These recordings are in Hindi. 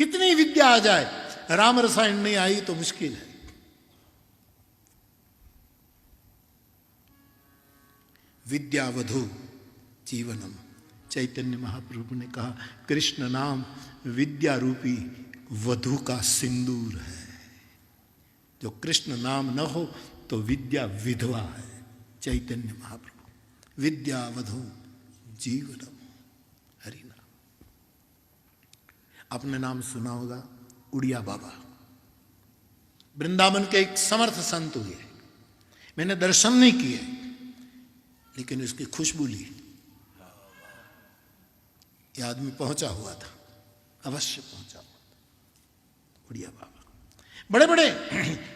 कितनी विद्या आ जाए, राम रसायन नहीं आई तो मुश्किल है। विद्यावधु जीवनम, चैतन्य महाप्रभु ने कहा कृष्ण नाम विद्या रूपी वधु का सिंदूर है। जो कृष्ण नाम न हो तो विद्या विधवा है। चैतन्य महाप्रभु, विद्यावधु जीवनम, हरि नाम। आपने नाम सुना होगा उड़िया बाबा, वृंदावन के एक समर्थ संत हुए। मैंने दर्शन नहीं किए लेकिन उसकी खुशबू ली। यह आदमी पहुंचा हुआ था, अवश्य पहुंचा हुआ था, उड़िया बाबा। बड़े बड़े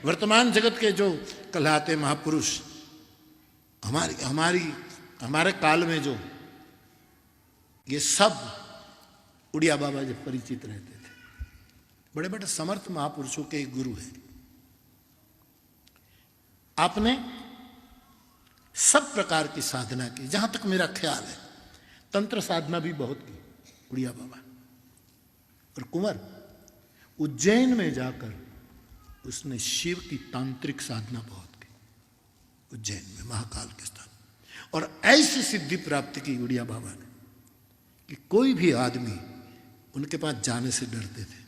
वर्तमान जगत के जो कहलाते महापुरुष, हमारे काल में जो, ये सब उड़िया बाबा जब परिचित रहते थे। बड़े बड़े समर्थ महापुरुषों के एक गुरु है। आपने सब प्रकार की साधना की, जहां तक मेरा ख्याल है तंत्र साधना भी बहुत की उड़िया बाबा। और कुंवर उज्जैन में जाकर उसने शिव की तांत्रिक साधना बहुत की, उज्जैन में महाकाल के स्थान। और ऐसी सिद्धि प्राप्त की उड़िया बाबा ने कि कोई भी आदमी उनके पास जाने से डरते थे,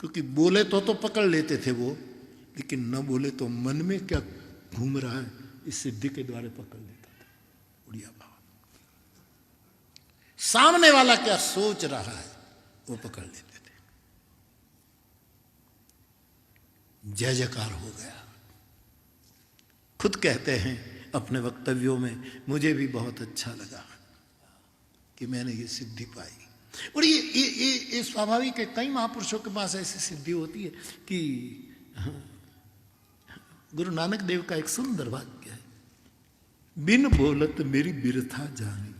क्योंकि बोले तो पकड़ लेते थे वो, लेकिन न बोले तो मन में क्या घूम रहा है इस सिद्धि के द्वारा पकड़ लेता था उड़िया बाबा। सामने वाला क्या सोच रहा है वो पकड़ लेते थे। जय जयकार हो गया। खुद कहते हैं अपने वक्तव्यों में, मुझे भी बहुत अच्छा लगा कि मैंने ये सिद्धि पाई। और ये स्वाभाविक है, कई महापुरुषों के पास ऐसी सिद्धि होती है कि गुरु नानक देव का एक सुंदर वाक्य है, बिन बोलत मेरी बिरथा जानी।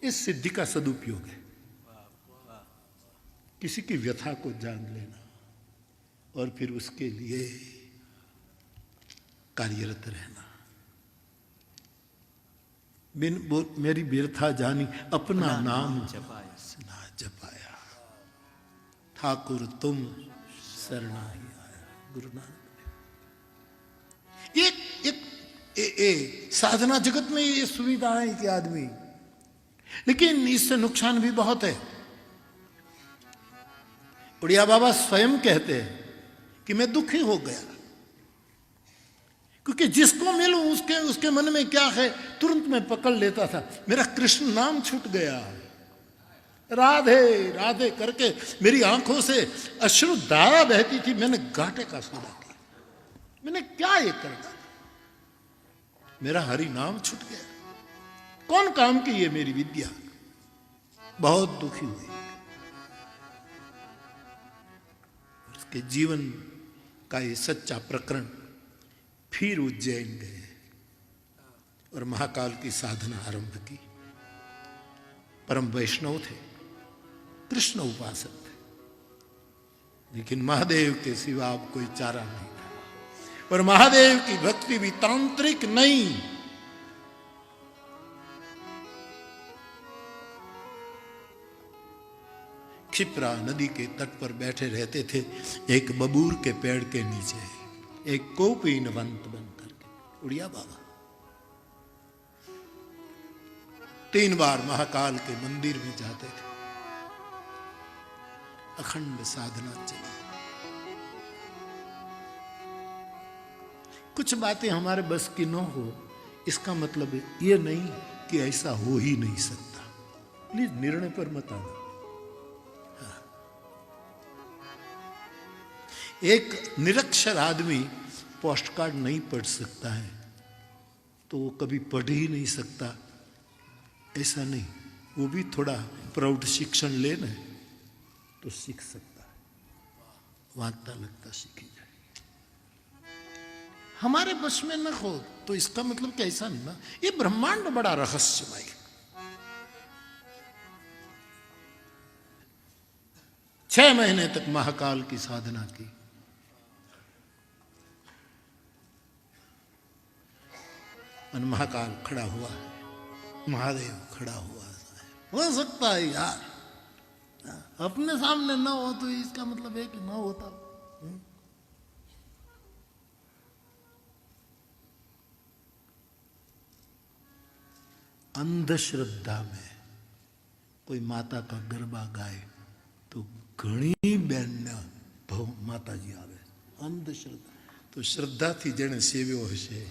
इस सिद्धि का सदुपयोग है, किसी की व्यथा को जान लेना और फिर उसके लिए कार्यरत रहना। बिन मेरी बिरथा जानी, अपना नाम ना जपाया, ठाकुर तुम शरणा ही आया। गुरु नानक एक साधना जगत में ये सुविधा है कि आदमी, लेकिन इससे नुकसान भी बहुत है। उड़िया बाबा स्वयं कहते हैं कि मैं दुखी हो गया, क्योंकि जिसको मिलूं उसके मन में क्या है तुरंत मैं पकड़ लेता था। मेरा कृष्ण नाम छूट गया, राधे राधे करके मेरी आंखों से अश्रु धारा बहती थी। मैंने घाटे का सौदा किया, मैंने क्या ये कर डाला, मेरा हरि नाम छूट गया। कौन काम की ये मेरी विद्या? बहुत दुखी हुई। उसके जीवन का ये सच्चा प्रकरण। फिर उज्जैन गए और महाकाल की साधना आरंभ की। परम वैष्णव थे, कृष्ण उपासक थे, लेकिन महादेव के सिवा अब कोई चारा नहीं था। और महादेव की भक्ति भी तांत्रिक नहीं, क्षिप्रा नदी के तट पर बैठे रहते थे, एक बबूर के पेड़ के नीचे, एक कौपीनवंत बन करके। उड़िया बाबा 3 बार महाकाल के मंदिर में जाते थे। अखंड साधना चली। कुछ बातें हमारे बस की न हो इसका मतलब ये नहीं कि ऐसा हो ही नहीं सकता। प्लीज निर्णय पर मत आना। एक निरक्षर आदमी पोस्ट कार्ड नहीं पढ़ सकता है तो वो कभी पढ़ ही नहीं सकता, ऐसा नहीं। वो भी थोड़ा प्रौढ़ शिक्षण लेना है तो सीख सकता है, वांता लगता सीखी जाए। हमारे बस में न हो तो इसका मतलब क्या ऐसा नहीं ना। ये ब्रह्मांड बड़ा रहस्यमय। 6 महीने तक महाकाल की साधना की। और महाकाल खड़ा हुआ है, महादेव खड़ा हुआ है। हो सकता है यार अपने सामने न हो तो इसका मतलब है कि न होता। अंधश्रद्धा में कोई माता का गरबा गाए तो घणी बेन भव माताजी आवे। अंधश्रद्धा तो श्रद्धा थी जने सेव्यो हशे,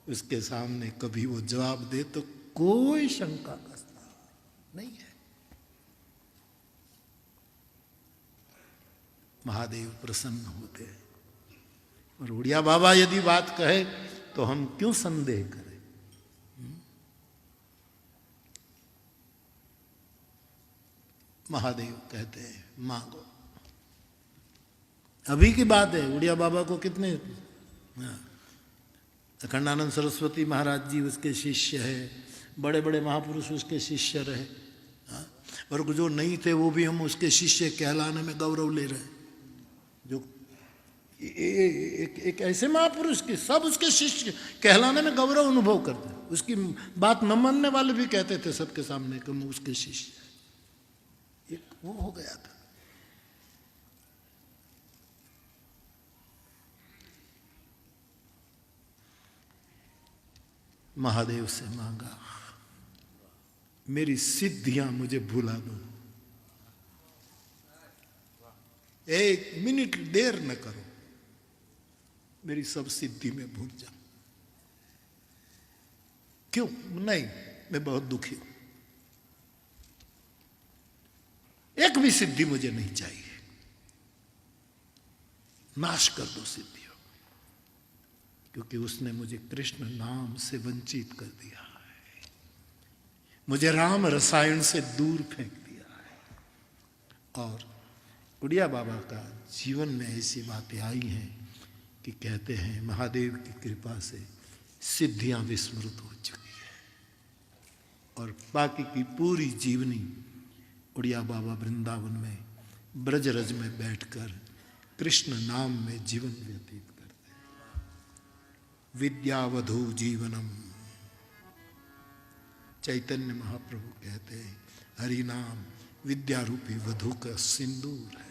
उसके सामने कभी वो जवाब दे तो कोई शंका का स्थान नहीं है। महादेव प्रसन्न होते हैं। और उड़िया बाबा यदि बात कहे तो हम क्यों संदेह करें। महादेव कहते हैं मांगो। अभी की बात है, उड़िया बाबा को कितने, अखंडानंद सरस्वती महाराज जी उसके शिष्य है, बड़े बड़े महापुरुष उसके शिष्य रहे, और जो नहीं थे वो भी हम उसके शिष्य कहलाने में गौरव ले रहे हैं। जो एक ऐसे महापुरुष के सब उसके शिष्य कहलाने में गौरव अनुभव करते हैं। उसकी बात न मानने वाले भी कहते थे सबके सामने कि हम उसके शिष्य। एक वो हो गया था। महादेव से मांगा, मेरी सिद्धियां मुझे भुला दो, एक मिनट देर न करो, मेरी सब सिद्धि में भूल जाओ। क्यों नहीं, मैं बहुत दुखी हूं, एक भी सिद्धि मुझे नहीं चाहिए, नाश कर दो सिद्धियों, क्योंकि उसने मुझे कृष्ण नाम से वंचित कर दिया है, मुझे राम रसायन से दूर फेंक दिया है। और उड़िया बाबा का जीवन में ऐसी बातें आई हैं कि कहते हैं महादेव की कृपा से सिद्धियां विस्मृत हो चुकी है, और बाकी की पूरी जीवनी उड़िया बाबा वृंदावन में ब्रजरज में बैठकर कृष्ण नाम में जीवन व्यतीत करते हैं। विद्यावधू जीवनम, चैतन्य महाप्रभु कहते हैं हरि नाम विद्या रूपी वधु का सिंदूर है।